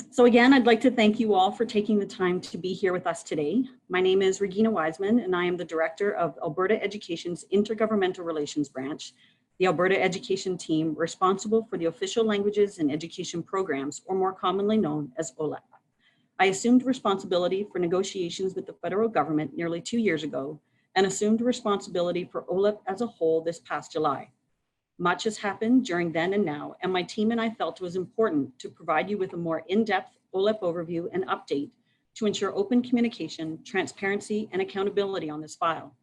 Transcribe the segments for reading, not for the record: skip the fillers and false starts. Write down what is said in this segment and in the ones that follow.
So again, I'd like to thank you all for taking the time to be here with us today. My name is Regina Wiseman, and I am the Director of Alberta Education's Intergovernmental Relations Branch, the Alberta Education team responsible for the official languages and education programs, or more commonly known as OLEP. I assumed responsibility for negotiations with the federal government nearly 2 years ago and assumed responsibility for OLEP as a whole this past July. Much has happened during then and now, and my team and I felt it was important to provide you with a more in-depth OLEP overview and update to ensure open communication, transparency, and accountability on this file.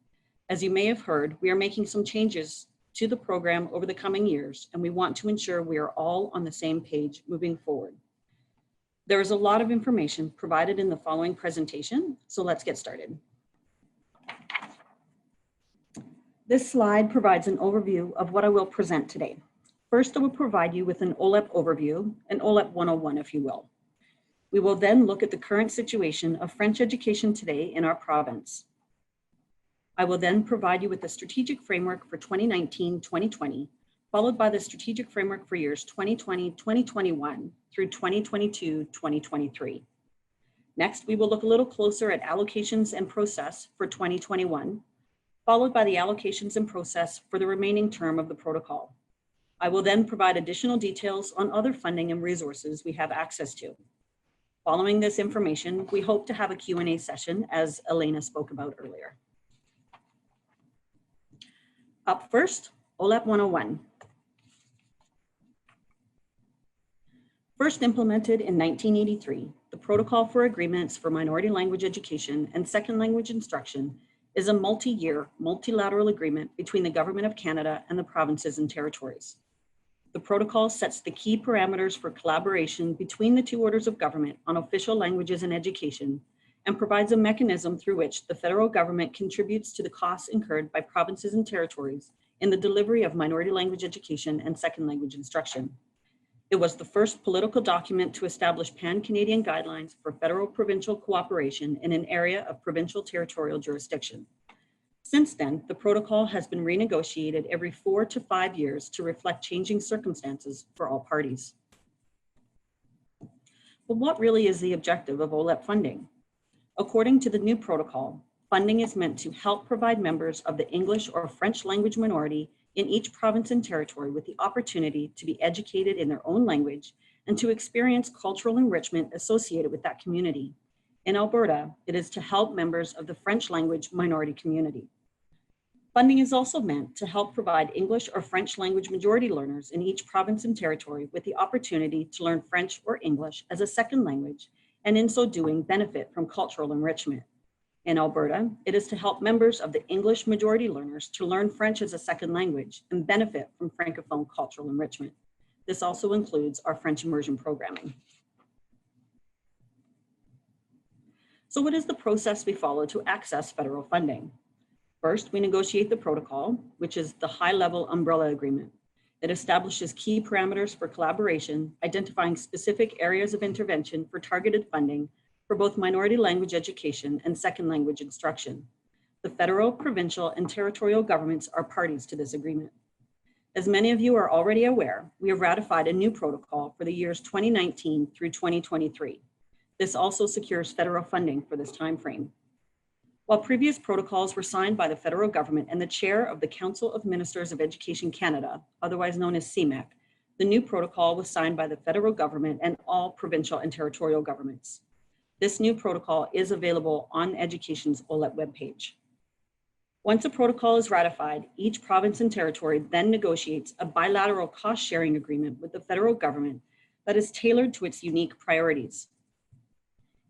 As you may have heard, we are making some changes to the program over the coming years, and we want to ensure we are all on the same page moving forward. There is a lot of information provided in the following presentation, so let's get started. This slide provides an overview of what I will present today. First, I will provide you with an OLEP overview, an OLEP 101, if you will. We will then look at the current situation of French education today in our province. I will then provide you with the strategic framework for 2019-2020, followed by the strategic framework for years 2020-2021 through 2022-2023. Next, we will look a little closer at allocations and process for 2021, followed by the allocations and process for the remaining term of the protocol. I will then provide additional details on other funding and resources we have access to. Following this information, we hope to have a Q&A session, as Elena spoke about earlier. Up first, OLEP 101. First implemented in 1983, the Protocol for Agreements for Minority Language Education and Second Language Instruction is a multi-year, multilateral agreement between the Government of Canada and the provinces and territories. The protocol sets the key parameters for collaboration between the two orders of government on official languages and education, and provides a mechanism through which the federal government contributes to the costs incurred by provinces and territories in the delivery of minority language education and second language instruction. It was the first political document to establish pan-Canadian guidelines for federal-provincial cooperation in an area of provincial territorial jurisdiction. Since then, the protocol has been renegotiated every 4 to 5 years to reflect changing circumstances for all parties. But what really is the objective of OLEP funding? According to the new protocol, funding is meant to help provide members of the English or French language minority in each province and territory with the opportunity to be educated in their own language and to experience cultural enrichment associated with that community. In Alberta, it is to help members of the French language minority community. Funding is also meant to help provide English or French language majority learners in each province and territory with the opportunity to learn French or English as a second language, and in so doing benefit from cultural enrichment. In Alberta, it is to help members of the English majority learners to learn French as a second language and benefit from Francophone cultural enrichment. This also includes our French immersion programming. So what is the process we follow to access federal funding? First, we negotiate the protocol, which is the high-level umbrella agreement. It establishes key parameters for collaboration, identifying specific areas of intervention for targeted funding for both minority language education and second language instruction. The federal, provincial, and territorial governments are parties to this agreement. As many of you are already aware, we have ratified a new protocol for the years 2019 through 2023. This also secures federal funding for this timeframe. While previous protocols were signed by the federal government and the chair of the Council of Ministers of Education Canada, otherwise known as CMEC, the new protocol was signed by the federal government and all provincial and territorial governments. This new protocol is available on Education's OLEP webpage. Once a protocol is ratified, each province and territory then negotiates a bilateral cost-sharing agreement with the federal government that is tailored to its unique priorities.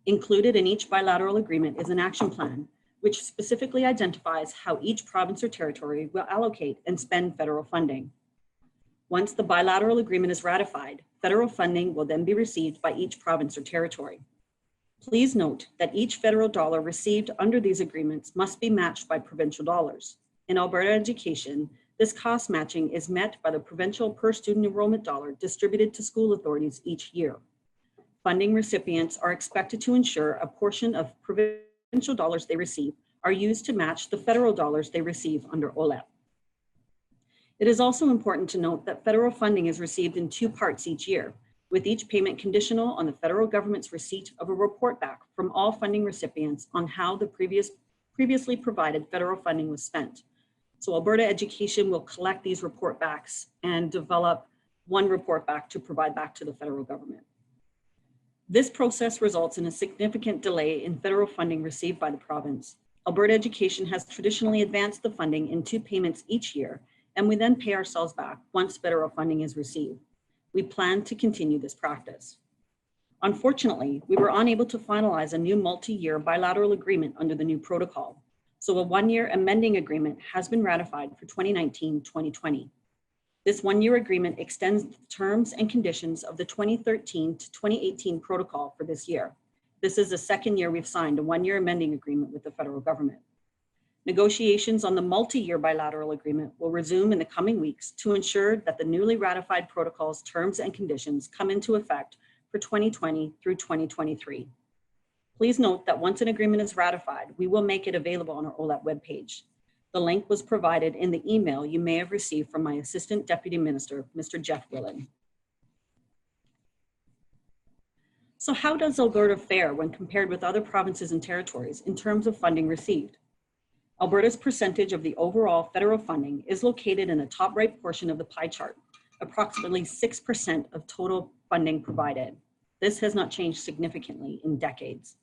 Included in each bilateral agreement is an action plan, which specifically identifies how each province or territory will allocate and spend federal funding. Once the bilateral agreement is ratified, federal funding will then be received by each province or territory. Please note that each federal dollar received under these agreements must be matched by provincial dollars. In Alberta education, this cost matching is met by the provincial per student enrollment dollar distributed to school authorities each year. Funding recipients are expected to ensure a portion of provincial dollars they receive are used to match the federal dollars they receive under OLEP. It is also important to note that federal funding is received in 2 parts each year. with each payment conditional on the federal government's receipt of a report back from all funding recipients on how the previously provided federal funding was spent. So Alberta Education will collect these report backs and develop one report back to provide back to the federal government. This process results in a significant delay in federal funding received by the province. Alberta Education has traditionally advanced the funding in 2 payments each year, and we then pay ourselves back once federal funding is received. We plan to continue this practice. Unfortunately, we were unable to finalize a new multi-year bilateral agreement under the new protocol, so a 1-year amending agreement has been ratified for 2019-2020. This 1-year agreement extends the terms and conditions of the 2013 to 2018 protocol for this year. This is the 2nd year we've signed a 1-year amending agreement with the federal government. Negotiations on the multi-year bilateral agreement will resume in the coming weeks to ensure that the newly ratified protocol's terms and conditions come into effect for 2020 through 2023. Please note that once an agreement is ratified, we will make it available on our OLEP webpage. The link was provided in the email you may have received from my Assistant Deputy Minister, Mr. Jeff Willen. So how does Alberta fare when compared with other provinces and territories in terms of funding received? Alberta's percentage of the overall federal funding is located in the top right portion of the pie chart, approximately 6% of total funding provided. This has not changed significantly in decades.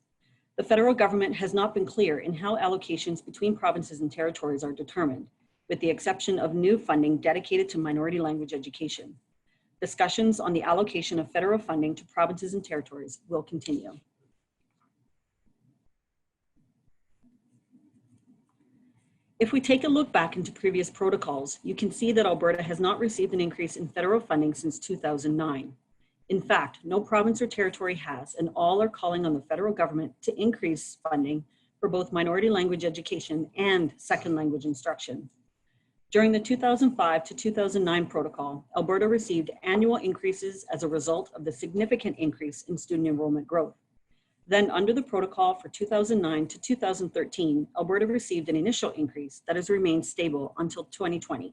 The federal government has not been clear in how allocations between provinces and territories are determined, with the exception of new funding dedicated to minority language education. Discussions on the allocation of federal funding to provinces and territories will continue. If we take a look back into previous protocols, you can see that Alberta has not received an increase in federal funding since 2009. In fact, no province or territory has, and all are calling on the federal government to increase funding for both minority language education and second language instruction. During the 2005 to 2009 protocol, Alberta received annual increases as a result of the significant increase in student enrollment growth. Then under the protocol for 2009 to 2013, Alberta received an initial increase that has remained stable until 2020.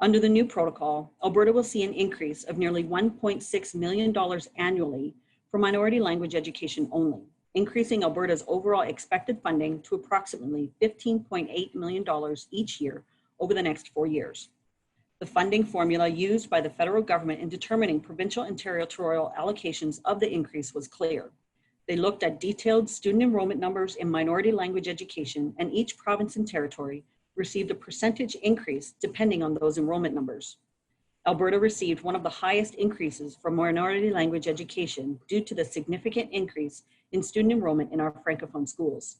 Under the new protocol, Alberta will see an increase of nearly $1.6 million annually for minority language education only, increasing Alberta's overall expected funding to approximately $15.8 million each year over the next 4 years. The funding formula used by the federal government in determining provincial and territorial allocations of the increase was clear. They looked at detailed student enrollment numbers in minority language education, and each province and territory received a percentage increase depending on those enrollment numbers. Alberta received one of the highest increases for minority language education due to the significant increase in student enrollment in our Francophone schools.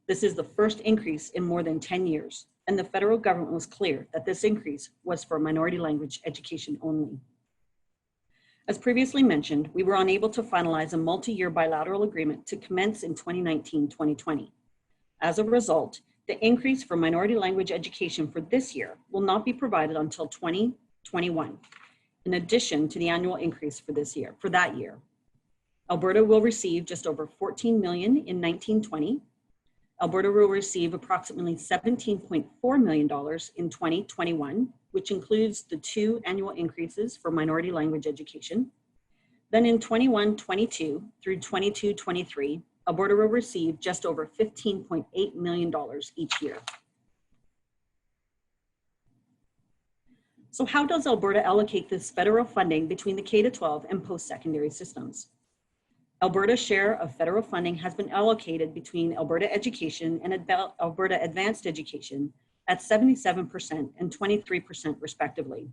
This is the first increase in more than 10 years, and the federal government was clear that this increase was for minority language education only. As previously mentioned, we were unable to finalize a multi-year bilateral agreement to commence in 2019-2020. As a result, the increase for minority language education for this year will not be provided until 2021, in addition to the annual increase for that year. Alberta will receive just over $14 million in 1920. Alberta will receive approximately $17.4 million in 2021, which includes the 2 annual increases for minority language education. Then in 21-22 through 22-23, Alberta will receive just over $15.8 million each year. So how does Alberta allocate this federal funding between the K-12 and post-secondary systems? Alberta's share of federal funding has been allocated between Alberta Education and Alberta Advanced Education at 77% and 23% respectively.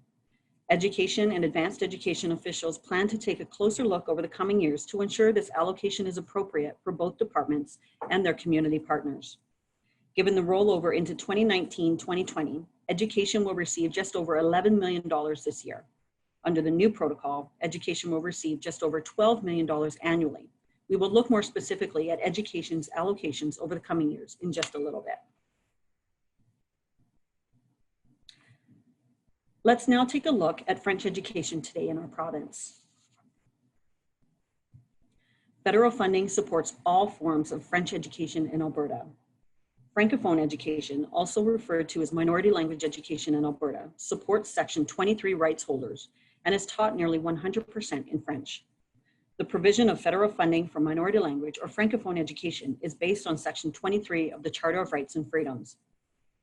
Education and advanced education officials plan to take a closer look over the coming years to ensure this allocation is appropriate for both departments and their community partners. Given the rollover into 2019-2020, education will receive just over $11 million this year. Under the new protocol, education will receive just over $12 million annually. We will look more specifically at education's allocations over the coming years in just a little bit. Let's now take a look at French education today in our province. Federal funding supports all forms of French education in Alberta. Francophone education, also referred to as minority language education in Alberta, supports Section 23 rights holders and is taught nearly 100% in French. The provision of federal funding for minority language or Francophone education is based on Section 23 of the Charter of Rights and Freedoms.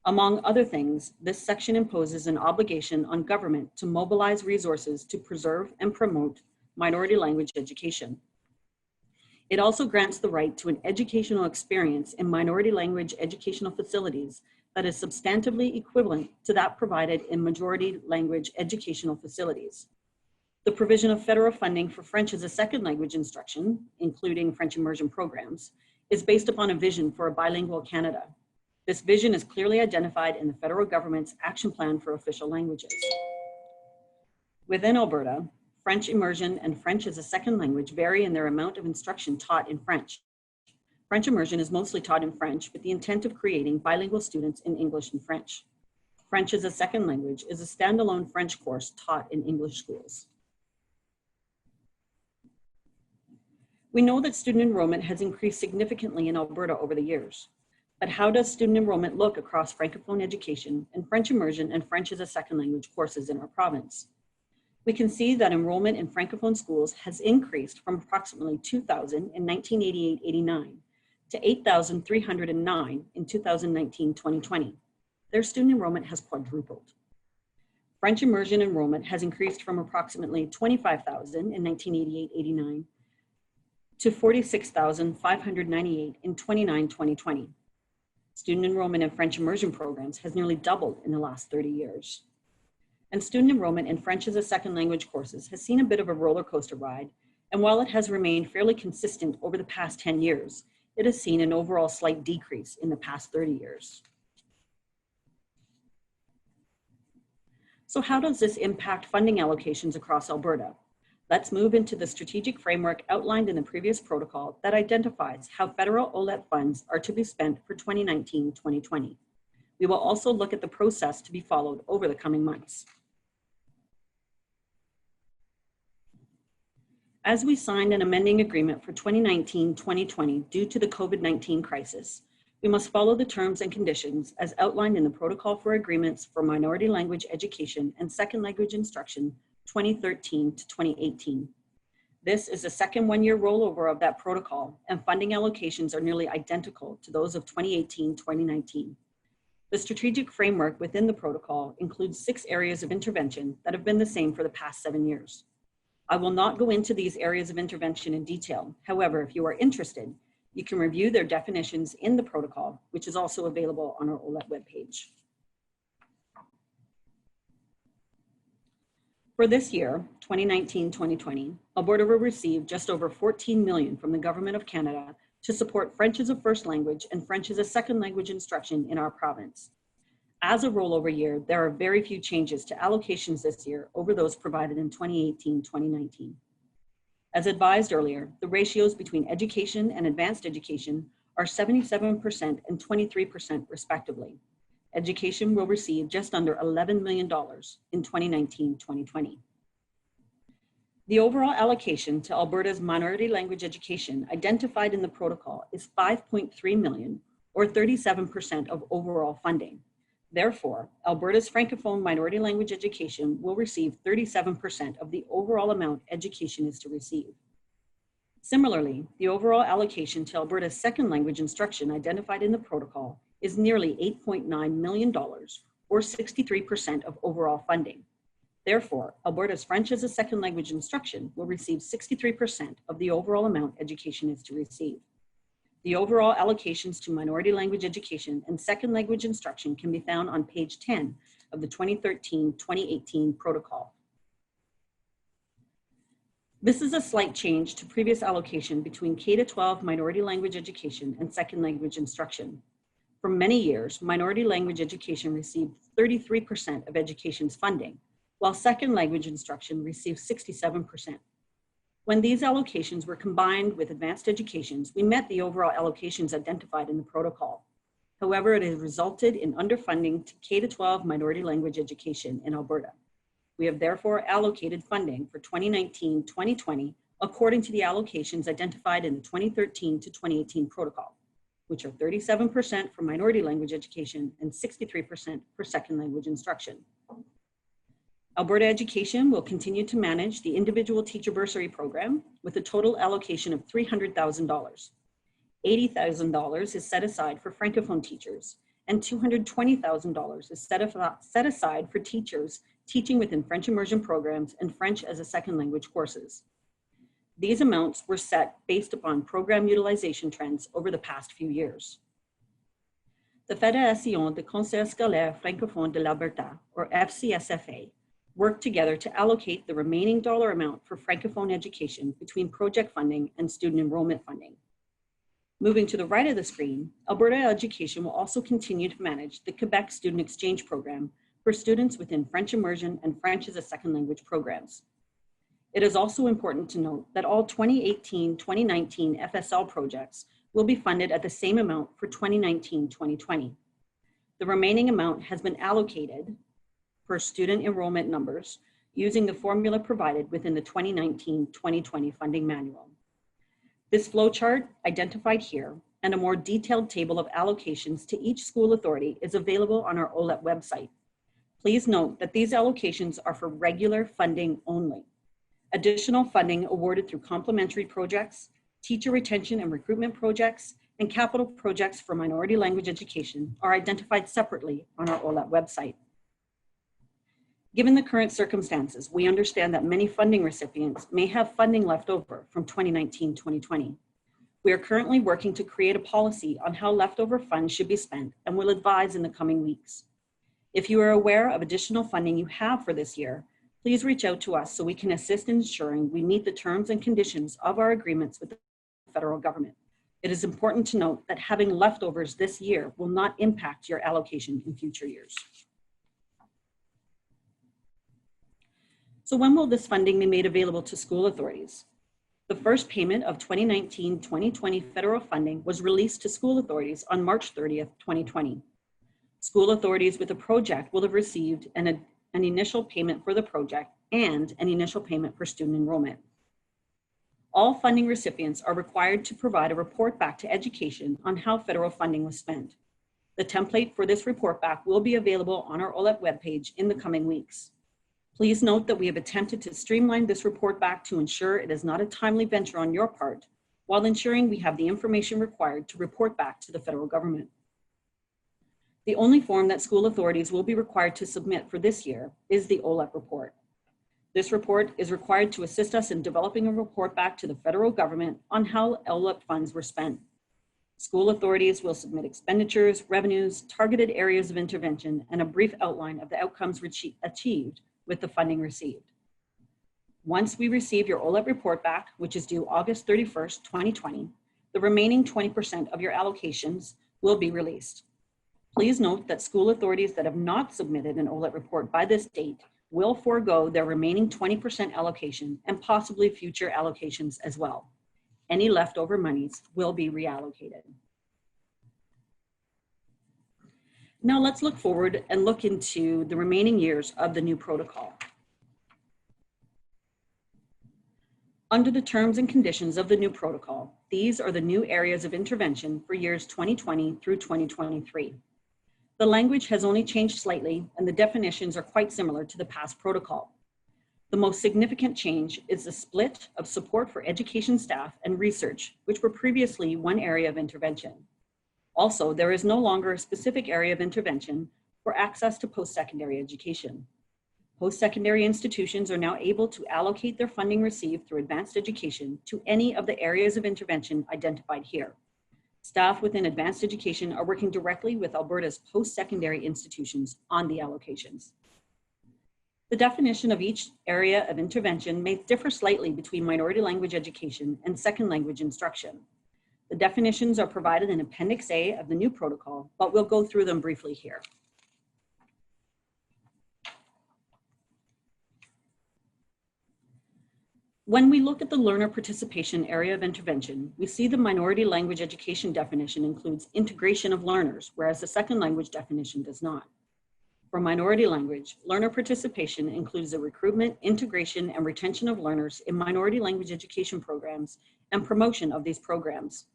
Among other things, this section imposes an obligation on government to mobilize resources to preserve and promote minority language education. It also grants the right to an educational experience in minority language educational facilities that is substantively equivalent to that provided in majority language educational facilities. The provision of federal funding for French as a second language instruction, including French immersion programs, is based upon a vision for a bilingual Canada. This vision is clearly identified in the federal government's action plan for official languages. Within Alberta, French immersion and French as a second language vary in their amount of instruction taught in French. French immersion is mostly taught in French with the intent of creating bilingual students in English and French. French as a second language is a standalone French course taught in English schools. We know that student enrollment has increased significantly in Alberta over the years. But how does student enrollment look across Francophone education and French immersion and French as a second language courses in our province? We can see that enrollment in Francophone schools has increased from approximately 2,000 in 1988-89 to 8,309 in 2019-2020. Their student enrollment has quadrupled. French immersion enrollment has increased from approximately 25,000 in 1988-89 to 46,598 in 2020. Student enrollment in French immersion programs has nearly doubled in the last 30 years. And student enrollment in French as a second language courses has seen a bit of a roller coaster ride, and while it has remained fairly consistent over the past 10 years, it has seen an overall slight decrease in the past 30 years. So how does this impact funding allocations across Alberta? Let's move into the strategic framework outlined in the previous protocol that identifies how federal OLEP funds are to be spent for 2019-2020. We will also look at the process to be followed over the coming months. As we signed an amending agreement for 2019-2020 due to the COVID-19 crisis, we must follow the terms and conditions as outlined in the Protocol for Agreements for Minority Language Education and Second Language Instruction 2013 to 2018. This is the second one-year rollover of that protocol, and funding allocations are nearly identical to those of 2018-2019. The strategic framework within the protocol includes 6 areas of intervention that have been the same for the past 7 years. I will not go into these areas of intervention in detail. However, if you are interested, you can review their definitions in the protocol, which is also available on our OLEP webpage. For this year, 2019-2020, Alberta will receive just over $14 million from the Government of Canada to support French as a first language and French as a second language instruction in our province. As a rollover year, there are very few changes to allocations this year over those provided in 2018-2019. As advised earlier, the ratios between education and advanced education are 77% and 23% respectively. Education will receive just under $11 million in 2019-2020. The overall allocation to Alberta's minority language education identified in the protocol is $5.3 million, or 37% of overall funding. Therefore, Alberta's Francophone minority language education will receive 37% of the overall amount education is to receive. Similarly, the overall allocation to Alberta's second language instruction identified in the protocol is nearly $8.9 million, or 63% of overall funding. Therefore, Alberta's French as a second language instruction will receive 63% of the overall amount education is to receive. The overall allocations to minority language education and second language instruction can be found on page 10 of the 2013-2018 protocol. This is a slight change to previous allocation between K-12 minority language education and second language instruction. For many years, minority language education received 33% of education's funding, while second language instruction received 67%. When these allocations were combined with advanced educations, we met the overall allocations identified in the protocol. However, it has resulted in underfunding to K-12 minority language education in Alberta. We have therefore allocated funding for 2019-2020 according to the allocations identified in the 2013 to 2018 protocol, which are 37% for minority language education and 63% for second language instruction. Alberta Education will continue to manage the individual teacher bursary program with a total allocation of $300,000. $80,000 is set aside for Francophone teachers, and $220,000 is set aside for teachers teaching within French immersion programs and French as a second language courses. These amounts were set based upon program utilization trends over the past few years. The Fédération des Conseils Scolaires Francophones de l'Alberta, or FCSFA, work together to allocate the remaining dollar amount for Francophone education between project funding and student enrollment funding. Moving to the right of the screen, Alberta Education will also continue to manage the Quebec Student Exchange Program for students within French immersion and French as a second language programs. It is also important to note that all 2018-2019 FSL projects will be funded at the same amount for 2019-2020. The remaining amount has been allocated per student enrollment numbers using the formula provided within the 2019-2020 funding manual. This flowchart identified here and a more detailed table of allocations to each school authority is available on our OLEP website. Please note that these allocations are for regular funding only. Additional funding awarded through complementary projects, teacher retention and recruitment projects, and capital projects for minority language education are identified separately on our OLEP website. Given the current circumstances, we understand that many funding recipients may have funding left over from 2019-2020. We are currently working to create a policy on how leftover funds should be spent and will advise in the coming weeks. If you are aware of additional funding you have for this year, please reach out to us so we can assist in ensuring we meet the terms and conditions of our agreements with the federal government. It is important to note that having leftovers this year will not impact your allocation in future years. So when will this funding be made available to school authorities? The first payment of 2019-2020 federal funding was released to school authorities on March 30th, 2020. School authorities with a project will have received an initial payment for the project and an initial payment for student enrollment. All funding recipients are required to provide a report back to education on how federal funding was spent. The template for this report back will be available on our OLEP webpage in the coming weeks. Please note that we have attempted to streamline this report back to ensure it is not a timely venture on your part, while ensuring we have the information required to report back to the federal government. The only form that school authorities will be required to submit for this year is the OLEP report. This report is required to assist us in developing a report back to the federal government on how OLEP funds were spent. School authorities will submit expenditures, revenues, targeted areas of intervention, and a brief outline of the outcomes achieved with the funding received. Once we receive your OLEP report back, which is due August 31st, 2020, the remaining 20% of your allocations will be released. Please note that school authorities that have not submitted an OLEP report by this date will forego their remaining 20% allocation and possibly future allocations as well. Any leftover monies will be reallocated. Now let's look forward and look into the remaining years of the new protocol. Under the terms and conditions of the new protocol, these are the new areas of intervention for years 2020 through 2023. The language has only changed slightly and the definitions are quite similar to the past protocol. The most significant change is the split of support for education staff and research, which were previously one area of intervention. Also, there is no longer a specific area of intervention for access to post-secondary education. Post-secondary institutions are now able to allocate their funding received through advanced education to any of the areas of intervention identified here. Staff within advanced education are working directly with Alberta's post-secondary institutions on the allocations. The definition of each area of intervention may differ slightly between minority language education and second language instruction. The definitions are provided in Appendix A of the new protocol, but we'll go through them briefly here. When we look at the learner participation area of intervention, we see the minority language education definition includes integration of learners, whereas the second language definition does not. For minority language, learner participation includes the recruitment, integration, and retention of learners in minority language education programs and promotion of these programs.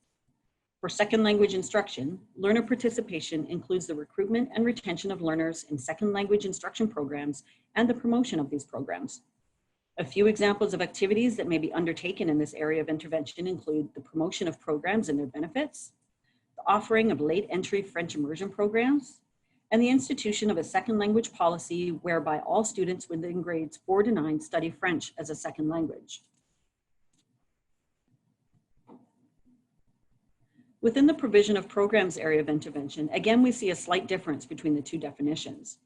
For second language instruction, learner participation includes the recruitment and retention of learners in second language instruction programs and the promotion of these programs. A few examples of activities that may be undertaken in this area of intervention include the promotion of programs and their benefits, the offering of late entry French immersion programs, and the institution of a second language policy whereby all students within grades 4 to 9 study French as a second language. Within the provision of programs area of intervention, again, we see a slight difference between the two definitions.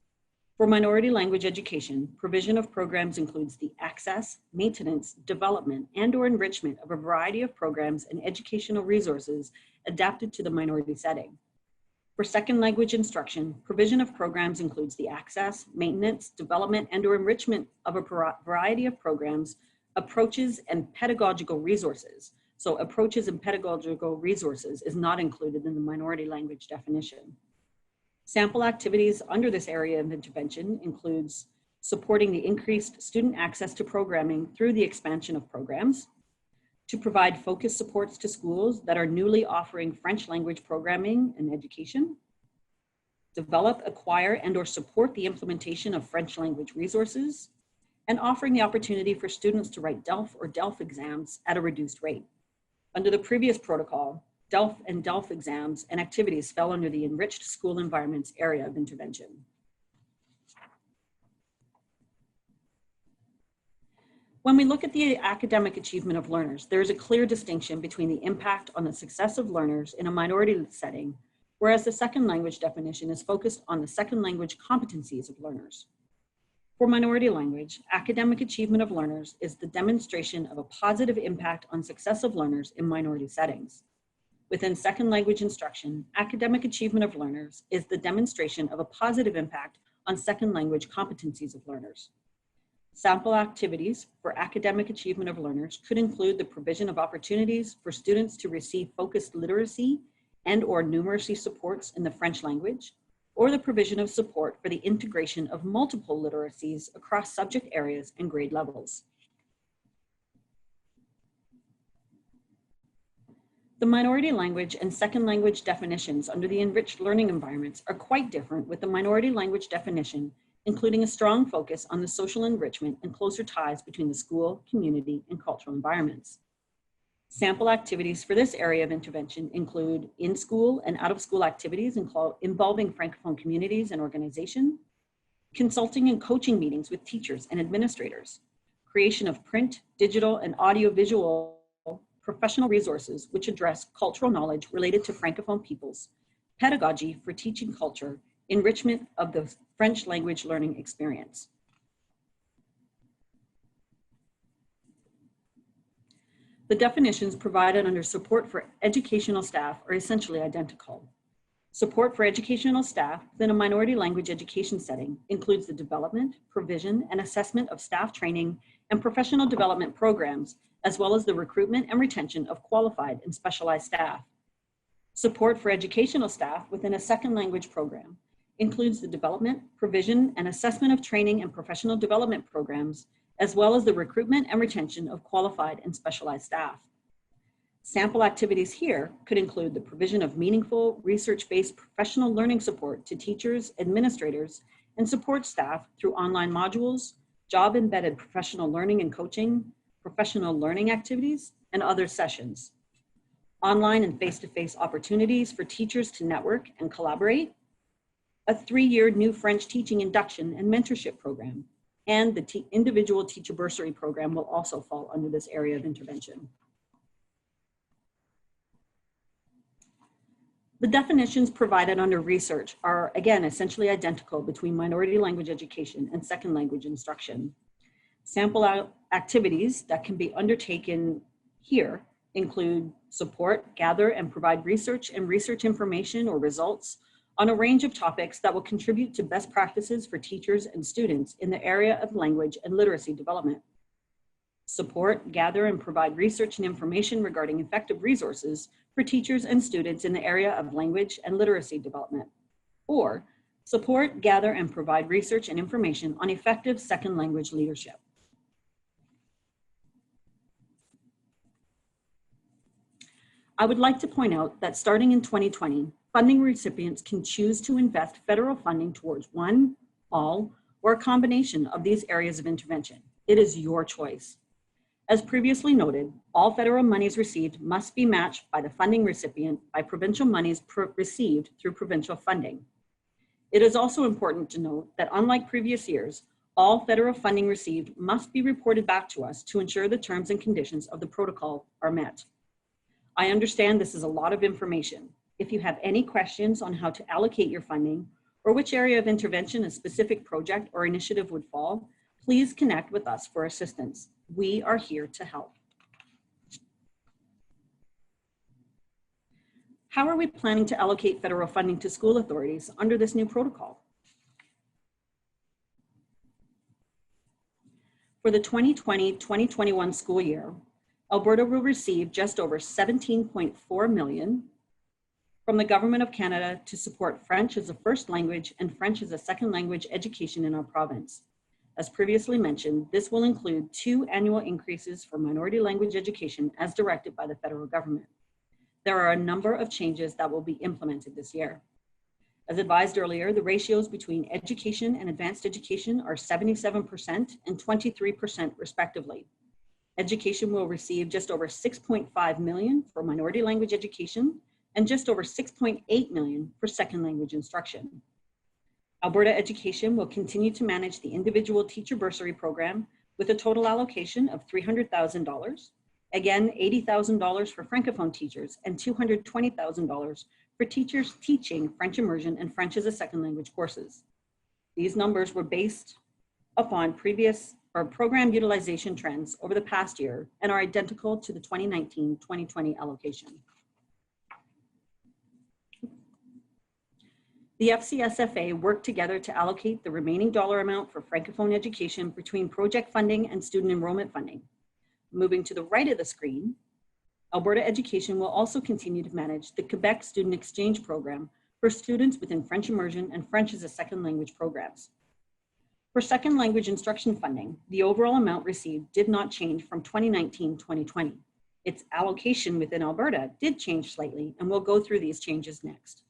For minority language education, provision of programs includes the access, maintenance, development, and/or enrichment of a variety of programs and educational resources adapted to the minority setting. For second language instruction, provision of programs includes the access, maintenance, development, and/or enrichment of a variety of programs, approaches, and pedagogical resources. So approaches and pedagogical resources is not included in the minority language definition. Sample activities under this area of intervention includes supporting the increased student access to programming through the expansion of programs, to provide focused supports to schools that are newly offering French language programming and education, develop, acquire, and/or support the implementation of French language resources, and offering the opportunity for students to write DELF or DELF exams at a reduced rate. Under the previous protocol, DELF and DELF exams and activities fell under the enriched school environments area of intervention. When we look at the academic achievement of learners, there is a clear distinction between the impact on the success of learners in a minority setting, whereas the second language definition is focused on the second language competencies of learners. For minority language, academic achievement of learners is the demonstration of a positive impact on success of learners in minority settings. Within second language instruction, academic achievement of learners is the demonstration of a positive impact on second language competencies of learners. Sample activities for academic achievement of learners could include the provision of opportunities for students to receive focused literacy and/or numeracy supports in the French language, or the provision of support for the integration of multiple literacies across subject areas and grade levels. The minority language and second language definitions under the enriched learning environments are quite different, with the minority language definition including a strong focus on the social enrichment and closer ties between the school, community, and cultural environments. Sample activities for this area of intervention include in-school and out-of-school activities involving Francophone communities and organization, consulting and coaching meetings with teachers and administrators, creation of print, digital, and audiovisual professional resources which address cultural knowledge related to Francophone peoples, pedagogy for teaching culture, enrichment of the French language learning experience. The definitions provided under support for educational staff are essentially identical. Support for educational staff within a minority language education setting includes the development, provision, and assessment of staff training and professional development programs, as well as the recruitment and retention of qualified and specialized staff. Support for educational staff within a second language program includes the development, provision, and assessment of training and professional development programs, as well as the recruitment and retention of qualified and specialized staff. Sample activities here could include the provision of meaningful, research-based professional learning support to teachers, administrators, and support staff through online modules, job-embedded professional learning and coaching, professional learning activities, and other sessions. Online and face-to-face opportunities for teachers to network and collaborate, a 3-year new French teaching induction and mentorship program, and the individual teacher bursary program will also fall under this area of intervention. The definitions provided under research are, again, essentially identical between minority language education and second language instruction. Sample activities that can be undertaken here include support, gather, and provide research and research information or results on a range of topics that will contribute to best practices for teachers and students in the area of language and literacy development. Support, gather, and provide research and information regarding effective resources for teachers and students in the area of language and literacy development. Or support, gather, and provide research and information on effective second language leadership. I would like to point out that starting in 2020, funding recipients can choose to invest federal funding towards one, all, or a combination of these areas of intervention. It is your choice. As previously noted, all federal monies received must be matched by the funding recipient by provincial monies received through provincial funding. It is also important to note that unlike previous years, all federal funding received must be reported back to us to ensure the terms and conditions of the protocol are met. I understand this is a lot of information. If you have any questions on how to allocate your funding or which area of intervention a specific project or initiative would fall, please connect with us for assistance. We are here to help. How are we planning to allocate federal funding to school authorities under this new protocol? For the 2020-2021 school year, Alberta will receive just over $17.4 million from the Government of Canada to support French as a first language and French as a second language education in our province. As previously mentioned, this will include 2 annual increases for minority language education as directed by the federal government. There are a number of changes that will be implemented this year. As advised earlier, the ratios between education and advanced education are 77% and 23% respectively. Education will receive just over $6.5 million for minority language education and just over $6.8 million for second language instruction. Alberta Education will continue to manage the individual teacher bursary program with a total allocation of $300,000, again $80,000 for Francophone teachers and $220,000 for teachers teaching French immersion and French as a second language courses. These numbers were based upon previous program utilization trends over the past year and are identical to the 2019-2020 allocation. The FCSFA worked together to allocate the remaining dollar amount for Francophone education between project funding and student enrollment funding. Moving to the right of the screen, Alberta Education will also continue to manage the Quebec Student Exchange Program for students within French immersion and French as a second language programs. For second language instruction funding, the overall amount received did not change from 2019-2020. Its allocation within Alberta did change slightly, and we'll go through these changes next.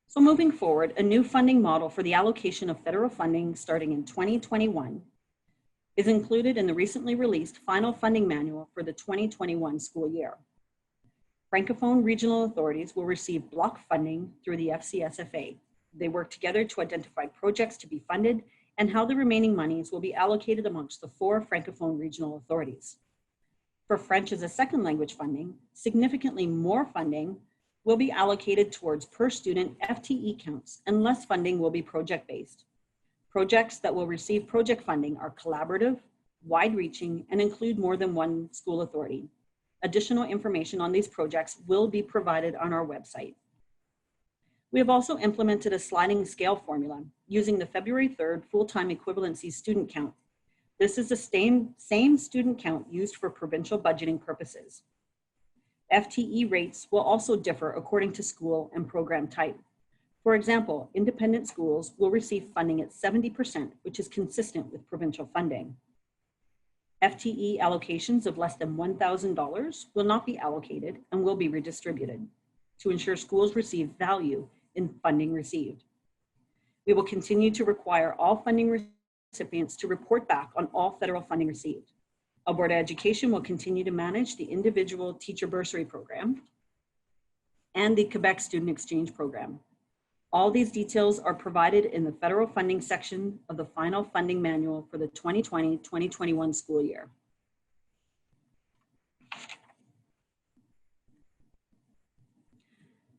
So moving forward, a new funding model for the allocation of federal funding starting in 2021 is included in the recently released final funding manual for the 2021 school year. Francophone regional authorities will receive block funding through the FCSFA. They work together to identify projects to be funded and how the remaining monies will be allocated amongst the 4 Francophone regional authorities. For French as a second language funding, significantly more funding will be allocated towards per student FTE counts and less funding will be project-based. Projects that will receive project funding are collaborative, wide-reaching, and include more than one school authority. Additional information on these projects will be provided on our website. We have also implemented a sliding scale formula using the February 3rd full-time equivalency student count. This is the same student count used for provincial budgeting purposes. FTE rates will also differ according to school and program type. For example, independent schools will receive funding at 70%, which is consistent with provincial funding. FTE allocations of less than $1,000 will not be allocated and will be redistributed to ensure schools receive value in funding received. We will continue to require all funding recipients to report back on all federal funding received. Alberta Education will continue to manage the individual teacher bursary program and the Quebec Student Exchange Program. All these details are provided in the federal funding section of the final funding manual for the 2020-2021 school year.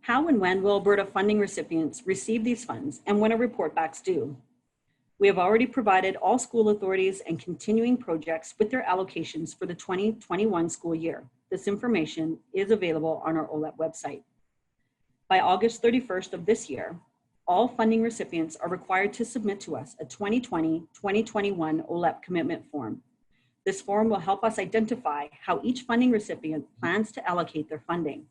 How and when will Alberta funding recipients receive these funds and when are report backs due? We have already provided all school authorities and continuing projects with their allocations for the 2021 school year. This information is available on our OLEP website. By August 31st of this year, all funding recipients are required to submit to us a 2020-2021 OLEP commitment form. This form will help us identify how each funding recipient plans to allocate their funding.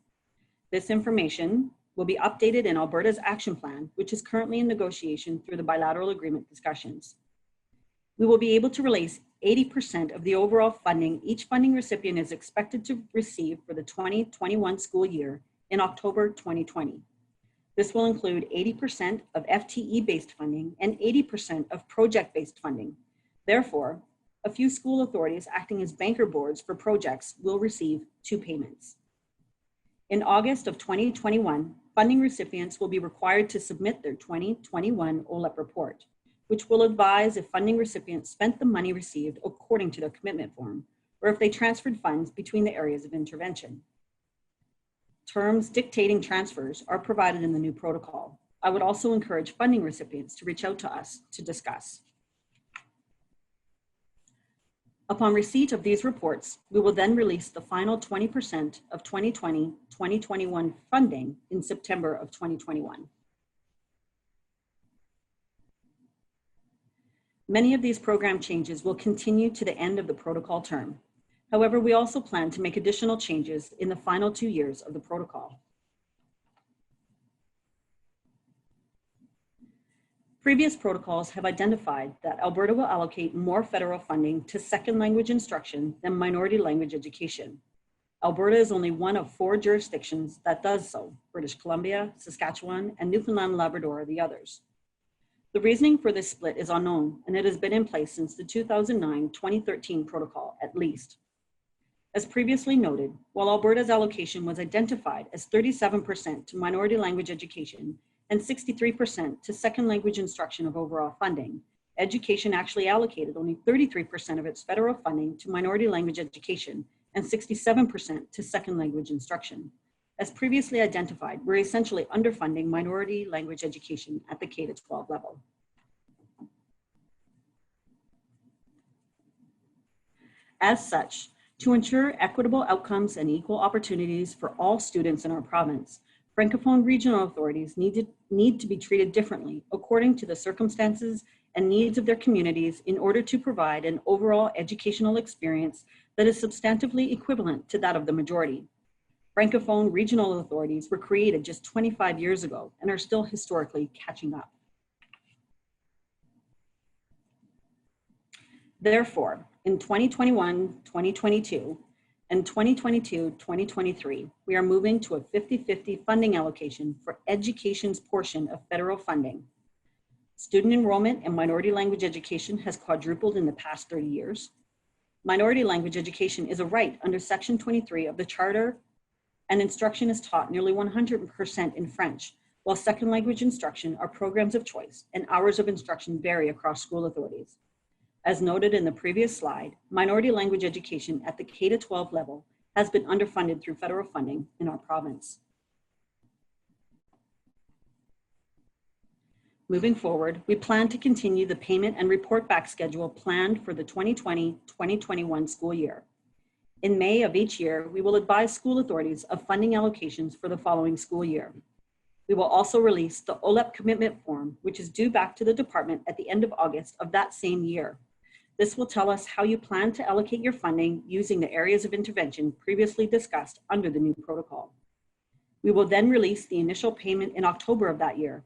This information will be updated in Alberta's action plan, which is currently in negotiation through the bilateral agreement discussions. We will be able to release 80% of the overall funding each funding recipient is expected to receive for the 2021 school year in October 2020. This will include 80% of FTE-based funding and 80% of project-based funding. Therefore, a few school authorities acting as banker boards for projects will receive 2 payments. In August of 2021, funding recipients will be required to submit their 2021 OLEP report, which will advise if funding recipients spent the money received according to their commitment form, or if they transferred funds between the areas of intervention. Terms dictating transfers are provided in the new protocol. I would also encourage funding recipients to reach out to us to discuss. Upon receipt of these reports, we will then release the final 20% of 2020-2021 funding in September of 2021. Many of these program changes will continue to the end of the protocol term. However, we also plan to make additional changes in the final 2 years of the protocol. Previous protocols have identified that Alberta will allocate more federal funding to second language instruction than minority language education. Alberta is only one of 4 jurisdictions that does so. British Columbia, Saskatchewan, and Newfoundland and Labrador are the others. The reasoning for this split is unknown, and it has been in place since the 2009-2013 protocol at least. As previously noted, while Alberta's allocation was identified as 37% to minority language education and 63% to second language instruction of overall funding, education actually allocated only 33% of its federal funding to minority language education and 67% to second language instruction. As previously identified, we're essentially underfunding minority language education at the K-12 level. As such, to ensure equitable outcomes and equal opportunities for all students in our province, Francophone regional authorities need to be treated differently according to the circumstances and needs of their communities in order to provide an overall educational experience that is substantively equivalent to that of the majority. Francophone regional authorities were created just 25 years ago and are still historically catching up. Therefore, in 2021-2022 and 2022-2023, we are moving to a 50-50 funding allocation for education's portion of federal funding. Student enrollment in minority language education has quadrupled in the past 30 years. Minority language education is a right under Section 23 of the Charter, and instruction is taught nearly 100% in French, while second language instruction are programs of choice and hours of instruction vary across school authorities. As noted in the previous slide, minority language education at the K-12 level has been underfunded through federal funding in our province. Moving forward, we plan to continue the payment and report back schedule planned for the 2020-2021 school year. In May of each year, we will advise school authorities of funding allocations for the following school year. We will also release the OLEP commitment form, which is due back to the department at the end of August of that same year. This will tell us how you plan to allocate your funding using the areas of intervention previously discussed under the new protocol. We will then release the initial payment in October of that year.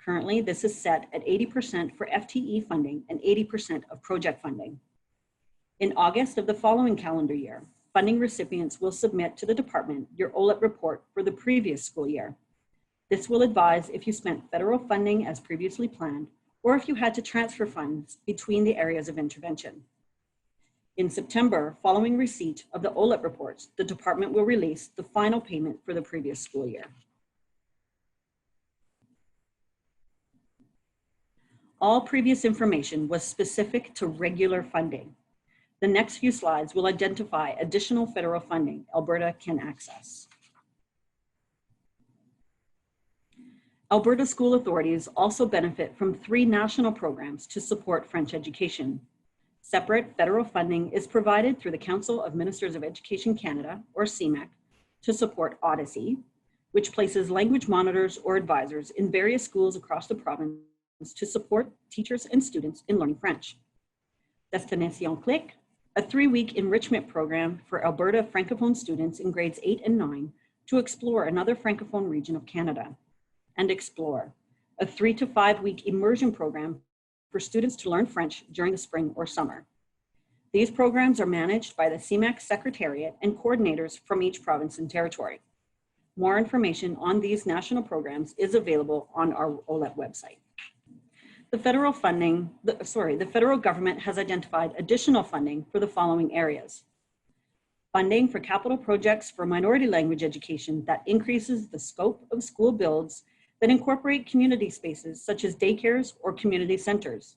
Currently, this is set at 80% for FTE funding and 80% of project funding. In August of the following calendar year, funding recipients will submit to the department your OLEP report for the previous school year. This will advise if you spent federal funding as previously planned, or if you had to transfer funds between the areas of intervention. In September, following receipt of the OLEP reports, the department will release the final payment for the previous school year. All previous information was specific to regular funding. The next few slides will identify additional federal funding Alberta can access. Alberta school authorities also benefit from 3 national programs to support French education. Separate federal funding is provided through the Council of Ministers of Education Canada, or CMEC, to support Odyssey, which places language monitors or advisors in various schools across the province to support teachers and students in learning French. Destination Click, a 3-week enrichment program for Alberta Francophone students in grades 8 and 9 to explore another Francophone region of Canada. And Explore, a 3 to 5 week immersion program for students to learn French during the spring or summer. These programs are managed by the CMAQ Secretariat and coordinators from each province and territory. More information on these national programs is available on our OLEP website. The federal government has identified additional funding for the following areas. Funding for capital projects for minority language education that increases the scope of school builds that incorporate community spaces such as daycares or community centers.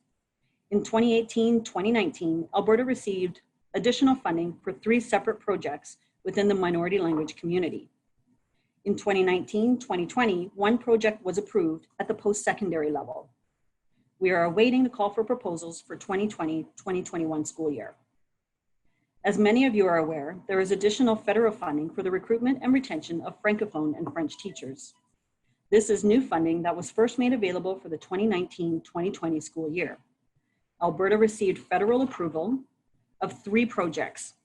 In 2018-2019, Alberta received additional funding for 3 separate projects within the minority language community. In 2019-2020, 1 project was approved at the post-secondary level. We are awaiting the call for proposals for 2020-2021 school year. As many of you are aware, there is additional federal funding for the recruitment and retention of Francophone and French teachers. This is new funding that was first made available for the 2019-2020 school year. Alberta received federal approval of 3 projects.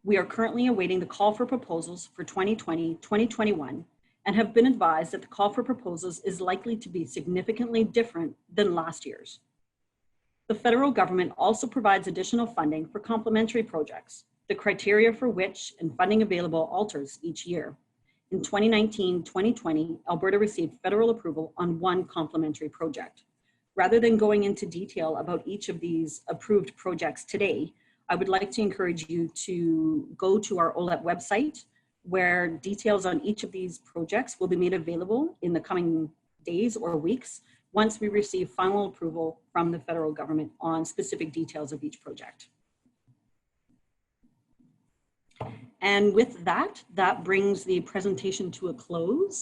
We are currently awaiting the call for proposals for 2020-2021 and have been advised that the call for proposals is likely to be significantly different than last year's. The federal government also provides additional funding for complementary projects, the criteria for which and funding available alters each year. In 2019-2020, Alberta received federal approval on 1 complementary project. Rather than going into detail about each of these approved projects today, I would like to encourage you to go to our OLEP website, where details on each of these projects will be made available in the coming days or weeks once we receive final approval from the federal government on specific details of each project. And with that, that brings the presentation to a close.